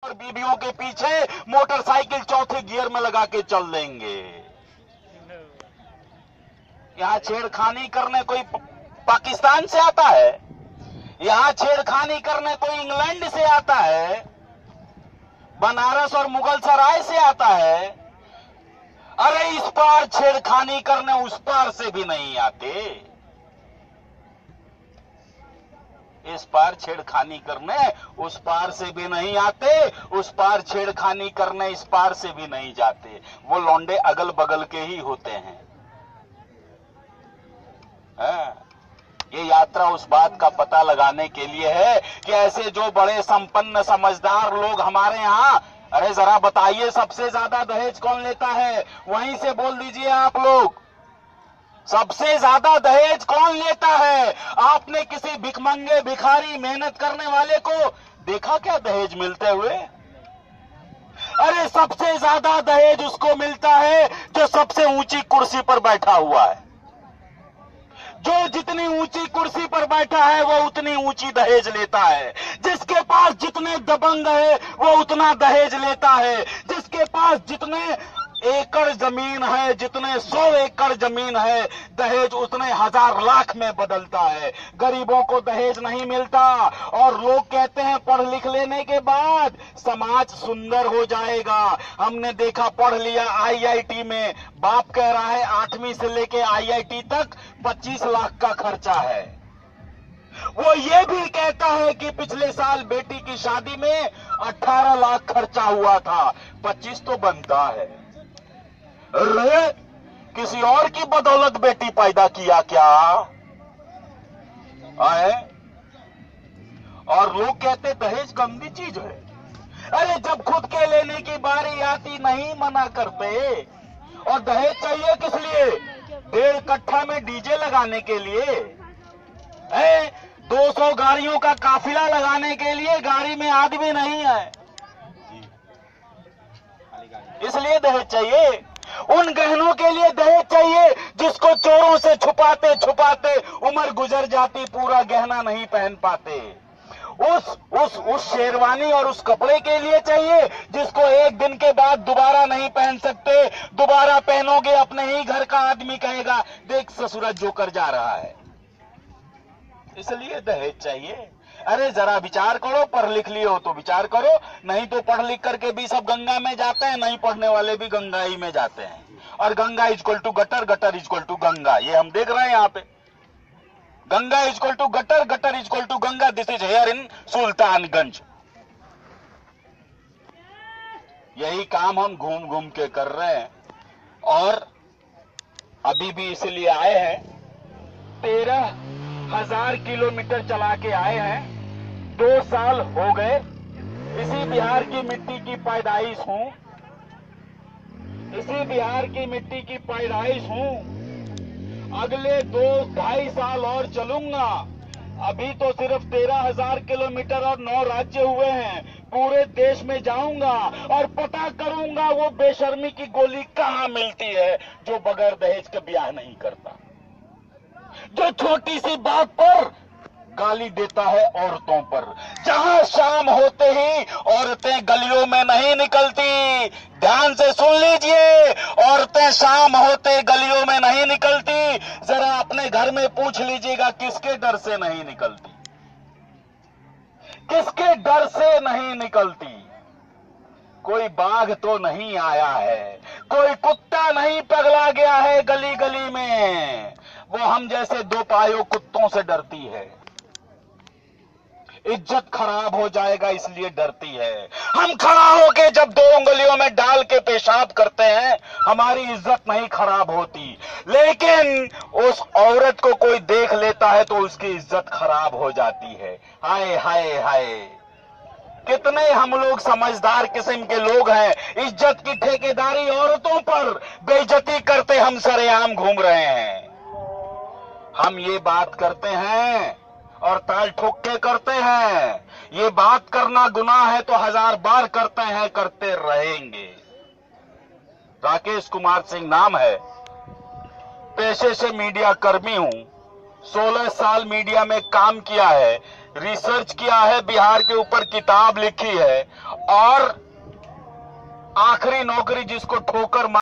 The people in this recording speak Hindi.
और बीबियों के पीछे मोटरसाइकिल चौथे गियर में लगा के चल देंगे। यहां छेड़खानी करने कोई पाकिस्तान से आता है, यहां छेड़खानी करने कोई इंग्लैंड से आता है, बनारस और मुगल सराय से आता है। अरे इस पार छेड़खानी करने उस पार से भी नहीं आते, इस पार छेड़खानी करने उस पार से भी नहीं आते, उस पार छेड़खानी करने इस पार से भी नहीं जाते। वो लौंडे अगल बगल के ही होते हैं। ये यात्रा उस बात का पता लगाने के लिए है कि ऐसे जो बड़े संपन्न समझदार लोग हमारे यहां, अरे जरा बताइए सबसे ज्यादा दहेज कौन लेता है? वहीं से बोल दीजिए आप लोग, सबसे ज्यादा दहेज कौन लेता है? आपने किसी भिखमंगे भिखारी मेहनत करने वाले को देखा क्या दहेज मिलते हुए? अरे सबसे ज्यादा दहेज उसको मिलता है जो सबसे ऊंची कुर्सी पर बैठा हुआ है। जो जितनी ऊंची कुर्सी पर बैठा है वो उतनी ऊंची दहेज लेता है। जिसके पास जितने दबंग है वो उतना दहेज लेता है। जिसके पास जितने एकड़ जमीन है, जितने 100 एकड़ जमीन है, दहेज उतने 1000 लाख में बदलता है। गरीबों को दहेज नहीं मिलता और लोग कहते हैं पढ़ लिख लेने के बाद समाज सुंदर हो जाएगा। हमने देखा, पढ़ लिया IIT में, बाप कह रहा है 8वीं से लेके IIT तक 25 लाख का खर्चा है। वो ये भी कहता है कि पिछले साल बेटी की शादी में 18 लाख खर्चा हुआ था, 25 तो बनता है। अरे किसी और की बदौलत बेटी पैदा किया क्या आए? और लोग कहते दहेज गंदी चीज है। अरे जब खुद के लेने की बारी आती नहीं मना करते। और दहेज चाहिए किस लिए? 1.5 कट्ठा में डीजे लगाने के लिए, 200 गाड़ियों का काफिला लगाने के लिए। गाड़ी में आदमी नहीं है, इसलिए दहेज चाहिए। उन गहनों के लिए दहेज चाहिए जिसको चोरों से छुपाते छुपाते उम्र गुजर जाती, पूरा गहना नहीं पहन पाते। उस शेरवानी और उस कपड़े के लिए चाहिए जिसको एक दिन के बाद दोबारा नहीं पहन सकते। दोबारा पहनोगे अपने ही घर का आदमी कहेगा देख ससुरा जोकर जा रहा है। इसलिए दहेज चाहिए। अरे जरा विचार करो, पढ़ लिख लिए हो तो विचार करो, नहीं तो पढ़ लिख करके भी सब गंगा में जाते हैं, नहीं पढ़ने वाले भी गंगा ही में जाते हैं। और Ganga equal to gutter, gutter equal to Ganga, ये हम देख रहे हैं यहाँ पे। Ganga equal to gutter, gutter equal to Ganga. This is here in Sultanganj. यही काम हम घूम घूम के कर रहे हैं और अभी भी इसलिए आए हैं। 13,000 किलोमीटर चला के आए हैं, 2 साल हो गए। इसी बिहार की मिट्टी की पैदाइश हूं, इसी बिहार की मिट्टी की पैदाइश हूं। अगले 2-2.5 साल और चलूंगा। अभी तो सिर्फ 13,000 किलोमीटर और 9 राज्य हुए हैं। पूरे देश में जाऊंगा और पता करूंगा वो बेशर्मी की गोली कहां मिलती है जो बगैर दहेज के ब्याह नहीं करता, जो छोटी सी बात पर गाली देता है औरतों पर। जहां शाम होते ही औरतें गलियों में नहीं निकलती। ध्यान से सुन लीजिए, औरतें शाम होते गलियों में नहीं निकलती। जरा अपने घर में पूछ लीजिएगा किसके डर से नहीं निकलती, किसके डर से नहीं निकलती। कोई बाघ तो नहीं आया है, कोई कुत्ता नहीं पगला गया है गली गली में। वो हम जैसे 2 पायों कुत्तों से डरती है। इज्जत खराब हो जाएगा इसलिए डरती है। हम खड़ा होके जब 2 उंगलियों में डाल के पेशाब करते हैं हमारी इज्जत नहीं खराब होती, लेकिन उस औरत को कोई देख लेता है तो उसकी इज्जत खराब हो जाती है। हाय हाय हाय, कितने हम लोग समझदार किस्म के लोग हैं, इज्जत की ठेकेदारी औरतों पर बेइज्जती करते हम सरेआम घूम रहे हैं। हम ये बात करते हैं और ताल ठोक के करते हैं। ये बात करना गुनाह है तो 1000 बार करते हैं, करते रहेंगे। राकेश कुमार सिंह नाम है, पेशे से मीडिया कर्मी हूं, 16 साल मीडिया में काम किया है। रिसर्च किया है, बिहार के ऊपर किताब लिखी है, और आखिरी नौकरी जिसको ठोकर